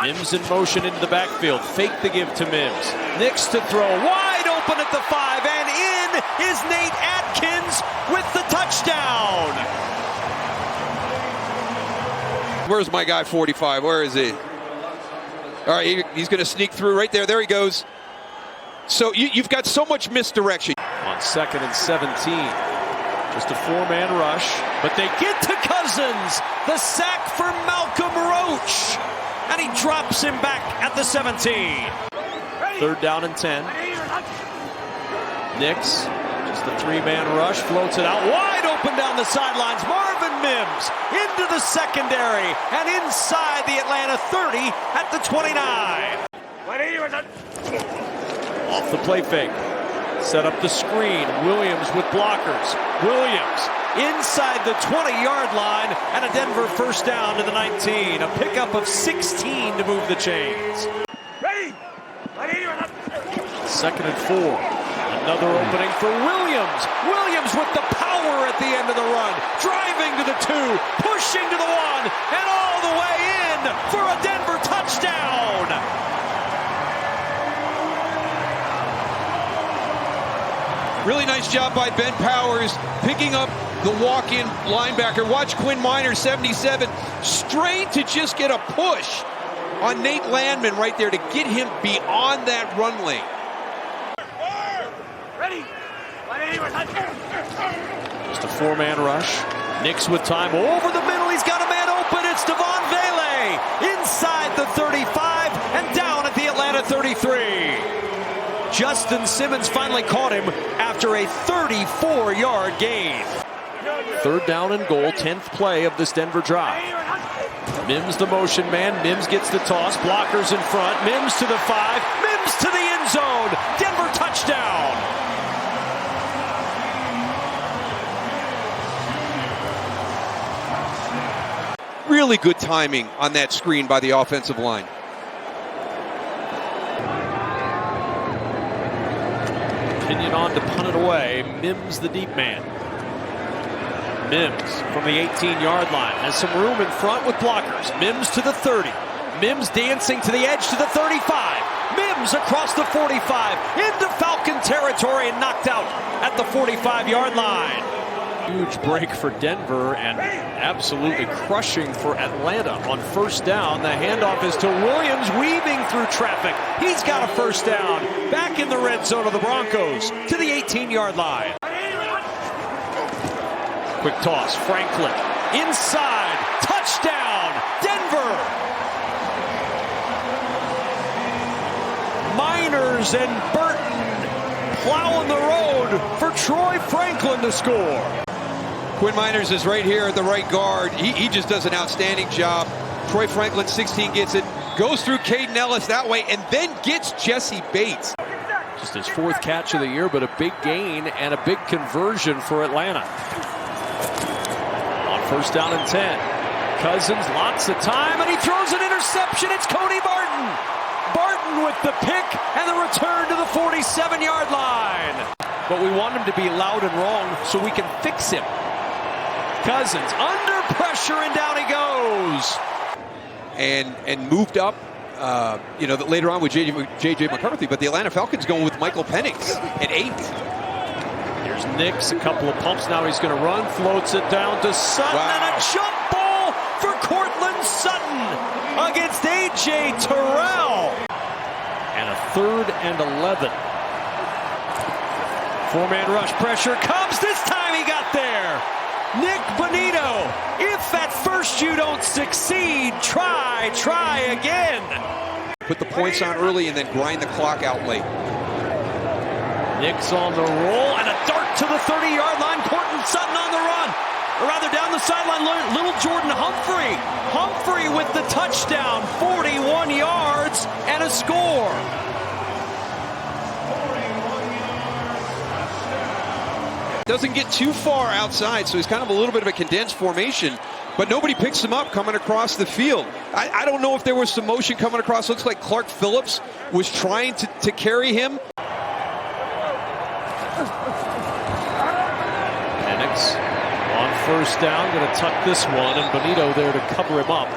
Mims in motion into the backfield. Fake the give to Mims. Nix to throw. Wide open at the 5. And in is Nate Atkins with the touchdown. Where's my guy 45? Where is he? All right, he's going to sneak through right there. There he goes. So you've got so much misdirection. On 2nd and 17. Just a 4-man rush. But they get to Cousins. The sack for Malcolm Roach. And he drops him back at the 17. 3rd down and 10. Nix, just a 3-man rush, floats it out wide open down the sidelines. Marvin Mims into the secondary and inside the Atlanta 30 at the 29. Off the play fake. Set up the screen. Williams with blockers. Williams inside the 20-yard line and a Denver 1st down to the 19. A pickup of 16 to move the chains. 2nd and 4. Another opening for Williams. Williams with the power at the end of the run. Driving to the 2, pushing to the 1, and all the way in for a Denver touchdown. Really nice job by Ben Powers picking up the walk-in linebacker. Watch Quinn Minor, 77, strained to just get a push on Nate Landman right there to get him beyond that run lane. Just a 4-man rush. Nix with time over the middle. He's got a man open. It's Devon Vele inside the 35 and down at the Atlanta 33. Justin Simmons finally caught him after a 34-yard gain. 3rd down and goal, 10th play of this Denver drive. Mims the motion man. Mims gets the toss. Blockers in front. Mims to the 5. Mims to the end zone. Denver touchdown. Really good timing on that screen by the offensive line. Opinion on to punt it away. Mims the deep man. Mims from the 18-yard line has some room in front with blockers. Mims to the 30. Mims dancing to the edge to the 35. Mims across the 45 into Falcon territory and knocked out at the 45-yard line. Huge break for Denver and absolutely crushing for Atlanta on 1st down. The handoff is to Williams, weaving through traffic. He's got a 1st down. Back in the red zone of the Broncos to the 18-yard line. Quick toss, Franklin inside, touchdown, Denver. Miners and Burton plowing the road for Troy Franklin to score. Quinn Miners is right here at the right guard. He just does an outstanding job. Troy Franklin, 16, gets it, goes through Caden Ellis that way, and then gets Jesse Bates. Just his 4th catch of the year, but a big gain and a big conversion for Atlanta. On 1st down and 10. Cousins, lots of time, and he throws an interception. It's Cody Barton. Barton with the pick and the return to the 47-yard line. But we want him to be loud and wrong so we can fix him. Cousins under pressure and down he goes. And moved up, later on with J.J. McCarthy, but the Atlanta Falcons going with Michael Penix at 8. Here's Nix, a couple of pumps now. He's going to run, floats it down to Sutton, and a jump ball for Cortland Sutton against A.J. Terrell. And a 3rd and 11. 4-man rush, pressure comes. This time he got there. Nick Bonito, if at first you don't succeed, try again. Put the points on early and then grind the clock out late. Nick's on the roll and a dart to the 30-yard line. Cortland Sutton on the run. Or rather down the sideline, little Jordan Humphrey. Humphrey with the touchdown, 41 yards and a score. Doesn't get too far outside, so he's kind of a little bit of a condensed formation, but nobody picks him up coming across the field. I don't know if there was some motion coming across. Looks like Clark Phillips was trying to carry him. Penix on 1st down, going to tuck this one, and Bonito there to cover him up.